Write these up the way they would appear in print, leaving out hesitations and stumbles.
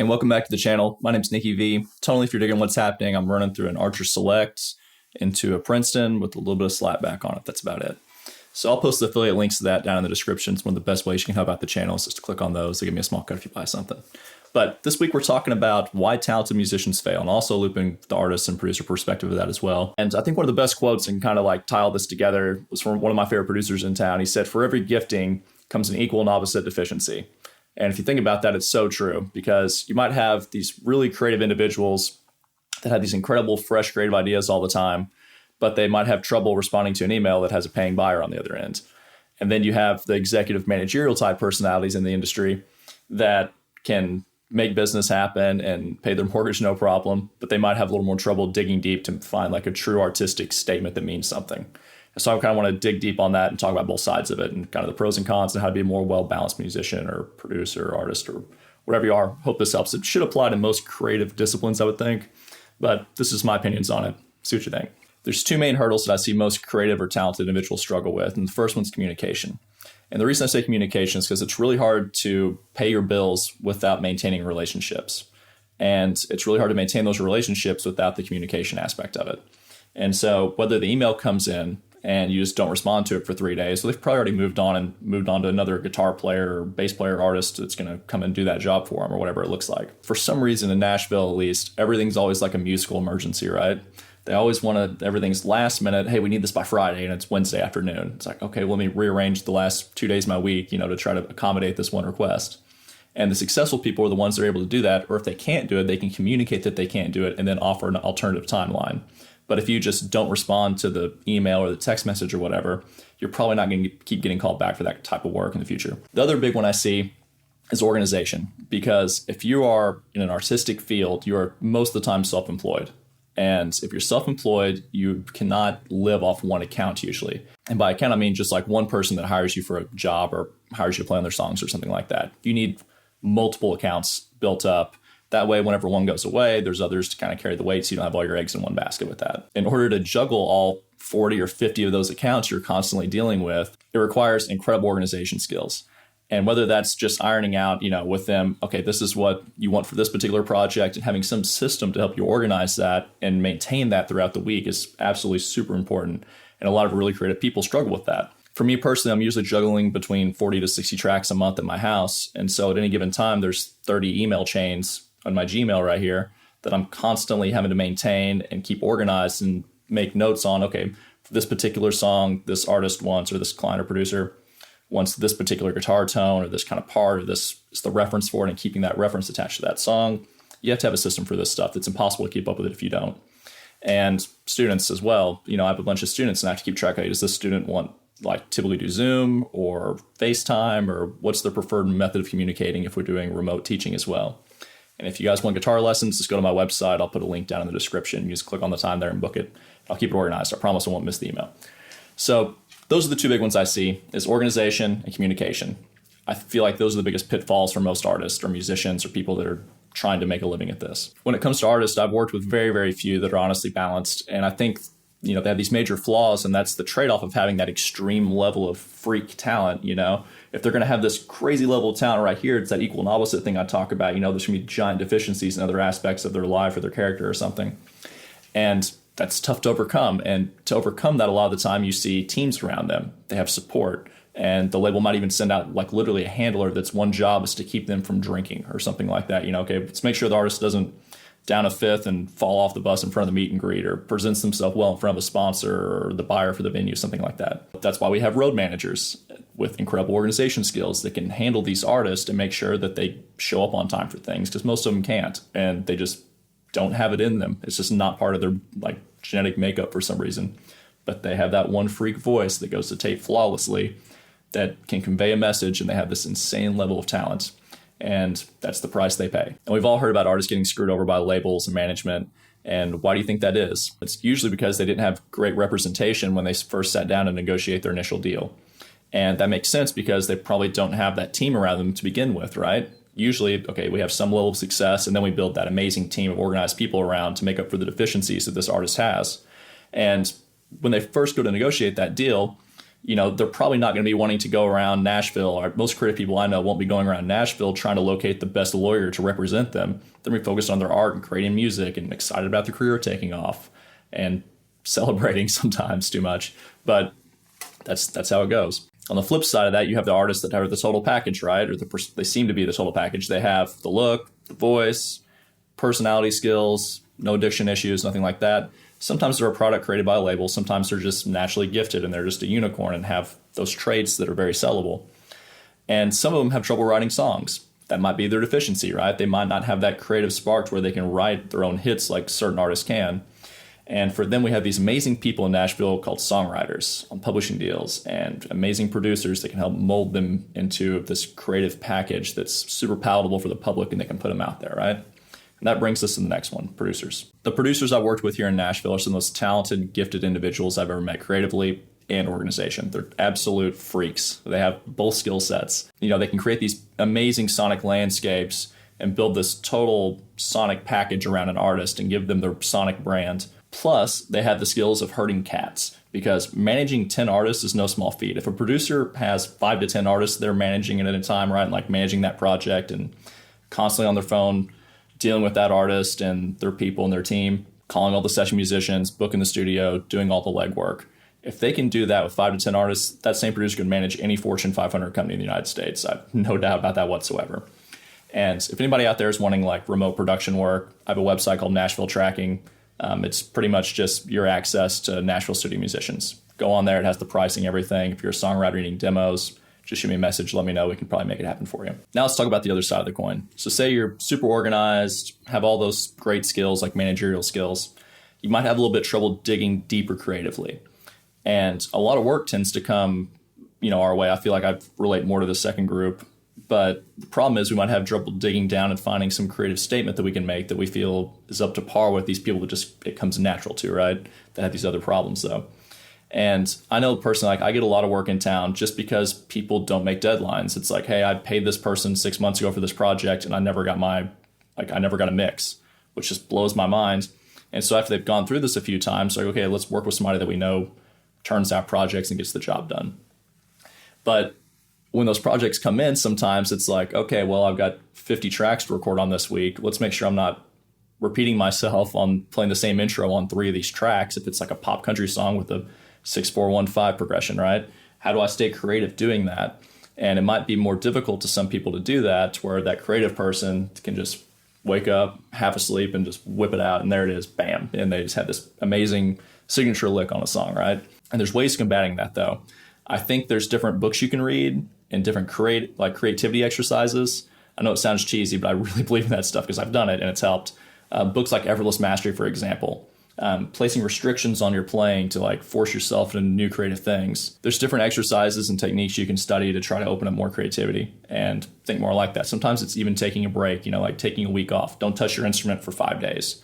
and welcome back to the channel. My name's Nicky V. Totally, if you're digging what's happening, I'm running through an Archer Select into a Princeton with a little bit of slapback on it. That's about it. So I'll post the affiliate links to that down in the description. It's one of the best ways you can help out the channel is just to click on those. They give me a small cut if you buy something. But this week we're talking about why talented musicians fail, and also looping the artist and producer perspective of that as well. And I think one of the best quotes and kind of like tie all this together was from one of my favorite producers in town. He said, "For every gifting comes an equal and opposite deficiency." And if you think about that, it's so true, because you might have these really creative individuals that have these incredible, fresh, creative ideas all the time, but they might have trouble responding to an email that has a paying buyer on the other end. And then you have the executive managerial type personalities in the industry that can make business happen and pay their mortgage no problem, but they might have a little more trouble digging deep to find like a true artistic statement that means something. So I kind of want to dig deep on that and talk about both sides of it and kind of the pros and cons and how to be a more well-balanced musician or producer or artist or whatever you are. Hope this helps. It should apply to most creative disciplines, I would think, but this is my opinions on it. See what you think. There's two main hurdles that I see most creative or talented individuals struggle with, and the first one's communication. And the reason I say communication is because it's really hard to pay your bills without maintaining relationships. And it's really hard to maintain those relationships without the communication aspect of it. And so whether the email comes in and you just don't respond to it for 3 days, so they've probably already moved on to another guitar player or bass player or artist that's going to come and do that job for them or whatever it looks like. For some reason in Nashville, at least, everything's always like a musical emergency, right? They always want to, everything's last minute. Hey, we need this by Friday, and it's Wednesday afternoon. It's like, okay, let me rearrange the last 2 days of my week, to try to accommodate this one request. And the successful people are the ones that are able to do that. Or if they can't do it, they can communicate that they can't do it and then offer an alternative timeline. But if you just don't respond to the email or the text message or whatever, you're probably not going to keep getting called back for that type of work in the future. The other big one I see is organization, because if you are in an artistic field, you are most of the time self-employed. And if you're self-employed, you cannot live off one account usually. And by account, I mean just like one person that hires you for a job or hires you to play on their songs or something like that. You need multiple accounts built up. That way, whenever one goes away, there's others to kind of carry the weight so you don't have all your eggs in one basket with that. In order to juggle all 40 or 50 of those accounts you're constantly dealing with, it requires incredible organization skills. And whether that's just ironing out, with them, okay, this is what you want for this particular project, and having some system to help you organize that and maintain that throughout the week is absolutely super important. And a lot of really creative people struggle with that. For me personally, I'm usually juggling between 40 to 60 tracks a month at my house. And so at any given time, there's 30 email chains on my Gmail right here that I'm constantly having to maintain and keep organized and make notes on, okay, for this particular song, this artist wants, or this client or producer wants this particular guitar tone or this kind of part, or this is the reference for it, and keeping that reference attached to that song. You have to have a system for this stuff. It's impossible to keep up with it if you don't. And students as well. I have a bunch of students and I have to keep track of, does this student want typically do Zoom or FaceTime, or what's their preferred method of communicating if we're doing remote teaching as well. And if you guys want guitar lessons, just go to my website. I'll put a link down in the description. You just click on the time there and book it. I'll keep it organized. I promise I won't miss the email. So those are the two big ones I see, is organization and communication. I feel like those are the biggest pitfalls for most artists or musicians or people that are trying to make a living at this. When it comes to artists, I've worked with very, very few that are honestly balanced. And I think, they have these major flaws, and that's the trade-off of having that extreme level of freak talent. If they're going to have this crazy level of talent right here, it's that equal and opposite thing I talk about. There's going to be giant deficiencies in other aspects of their life or their character or something. And that's tough to overcome. And to overcome that, a lot of the time you see teams around them. They have support. And the label might even send out literally a handler that's one job is to keep them from drinking or something like that. Okay, let's make sure the artist doesn't down a fifth and fall off the bus in front of the meet and greet, or presents themselves well in front of a sponsor or the buyer for the venue, something like that. That's why we have road managers with incredible organization skills that can handle these artists and make sure that they show up on time for things, because most of them can't, and they just don't have it in them. It's just not part of their genetic makeup for some reason. But they have that one freak voice that goes to tape flawlessly that can convey a message, and they have this insane level of talent. And that's the price they pay. And we've all heard about artists getting screwed over by labels and management. And why do you think that is? It's usually because they didn't have great representation when they first sat down to negotiate their initial deal. And that makes sense because they probably don't have that team around them to begin with, right? Usually, okay, we have some level of success, and then we build that amazing team of organized people around to make up for the deficiencies that this artist has. And when they first go to negotiate that deal, they're probably not going to be wanting to go around Nashville, or most creative people I know won't be going around Nashville trying to locate the best lawyer to represent them. They're going to be focused on their art and creating music and excited about their career taking off and celebrating sometimes too much. But that's how it goes. On the flip side of that, you have the artists that have the total package, right? Or they seem to be the total package. They have the look, the voice, personality skills, no addiction issues, nothing like that. Sometimes they're a product created by a label. Sometimes they're just naturally gifted and they're just a unicorn and have those traits that are very sellable. And some of them have trouble writing songs. That might be their deficiency, right? They might not have that creative spark where they can write their own hits like certain artists can. And for them, we have these amazing people in Nashville called songwriters on publishing deals and amazing producers that can help mold them into this creative package that's super palatable for the public and they can put them out there, right? And that brings us to the next one, producers. The producers I've worked with here in Nashville are some of the most talented, gifted individuals I've ever met creatively and organization. They're absolute freaks. They have both skill sets. They can create these amazing sonic landscapes and build this total sonic package around an artist and give them their sonic brand. Plus, they have the skills of herding cats because managing 10 artists is no small feat. If a producer has 5 to 10 artists they're managing at a time, right, like managing that project and constantly on their phone, dealing with that artist and their people and their team, calling all the session musicians, booking the studio, doing all the legwork. If they can do that with 5 to 10 artists, that same producer can manage any Fortune 500 company in the United States. I have no doubt about that whatsoever. And if anybody out there is wanting like remote production work, I have a website called Nashville Tracking. It's pretty much just your access to Nashville studio musicians. Go on there. It has the pricing, everything. If you're a songwriter needing demos, just shoot me a message. Let me know. We can probably make it happen for you. Now let's talk about the other side of the coin. So say you're super organized, have all those great skills like managerial skills. You might have a little bit of trouble digging deeper creatively. And a lot of work tends to come, our way. I feel like I relate more to the second group. But the problem is we might have trouble digging down and finding some creative statement that we can make that we feel is up to par with these people that just it comes natural to, right? That have these other problems though. And I know personally, I get a lot of work in town just because people don't make deadlines. It's like, hey, I paid this person 6 months ago for this project and I never got a mix, which just blows my mind. And so after they've gone through this a few times, like, okay, let's work with somebody that we know turns out projects and gets the job done. But when those projects come in, sometimes it's like, okay, well, I've got 50 tracks to record on this week. Let's make sure I'm not repeating myself on playing the same intro on 3 of these tracks. If it's like a pop country song with a 6-4-1-5 progression, right? How do I stay creative doing that? And it might be more difficult to some people to do that, where that creative person can just wake up, half asleep, and just whip it out, and there it is, bam. And they just have this amazing signature lick on a song, right? And there's ways of combating that, though. I think there's different books you can read and different creativity exercises. I know it sounds cheesy, but I really believe in that stuff because I've done it and it's helped. Books like Effortless Mastery, for example, placing restrictions on your playing to like force yourself into new creative things. There's different exercises and techniques you can study to try to open up more creativity and think more like that. Sometimes it's even taking a break, like taking a week off. Don't touch your instrument for 5 days.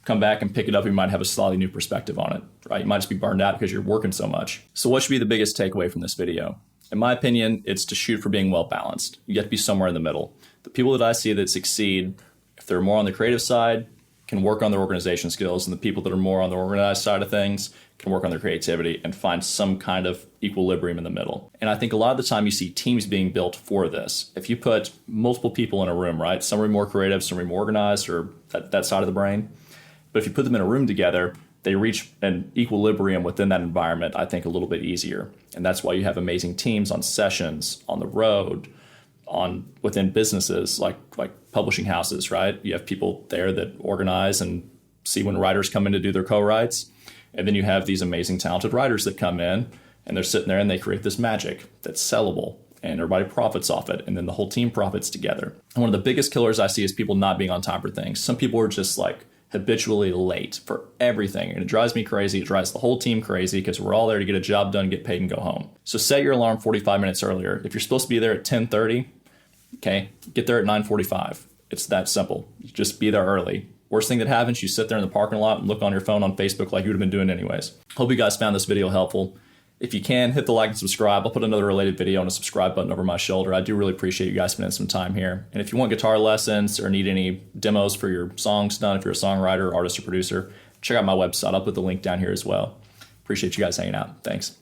Come back and pick it up. You might have a slightly new perspective on it, right? You might just be burned out because you're working so much. So what should be the biggest takeaway from this video? In my opinion, it's to shoot for being well balanced. You get to be somewhere in the middle. The people that I see that succeed, if they're more on the creative side, can work on their organization skills, and the people that are more on the organized side of things can work on their creativity and find some kind of equilibrium in the middle. And I think a lot of the time you see teams being built for this. If you put multiple people in a room, right? Some are more creative, some are more organized, or that side of the brain. But if you put them in a room together, they reach an equilibrium within that environment, I think, a little bit easier. And that's why you have amazing teams on sessions, on the road, within businesses like publishing houses, right? You have people there that organize and see when writers come in to do their co-writes. And then you have these amazing talented writers that come in and they're sitting there and they create this magic that's sellable and everybody profits off it. And then the whole team profits together. And one of the biggest killers I see is people not being on time for things. Some people are just like habitually late for everything. And it drives me crazy. It drives the whole team crazy because we're all there to get a job done, get paid, and go home. So set your alarm 45 minutes earlier. If you're supposed to be there at 10:30, okay, get there at 9:45. It's that simple. Just be there early. Worst thing that happens, you sit there in the parking lot and look on your phone on Facebook like you would have been doing anyways. Hope you guys found this video helpful. If you can, hit the like and subscribe. I'll put another related video and a subscribe button over my shoulder. I do really appreciate you guys spending some time here. And if you want guitar lessons or need any demos for your songs done, if you're a songwriter, artist, or producer, check out my website. I'll put the link down here as well. Appreciate you guys hanging out. Thanks.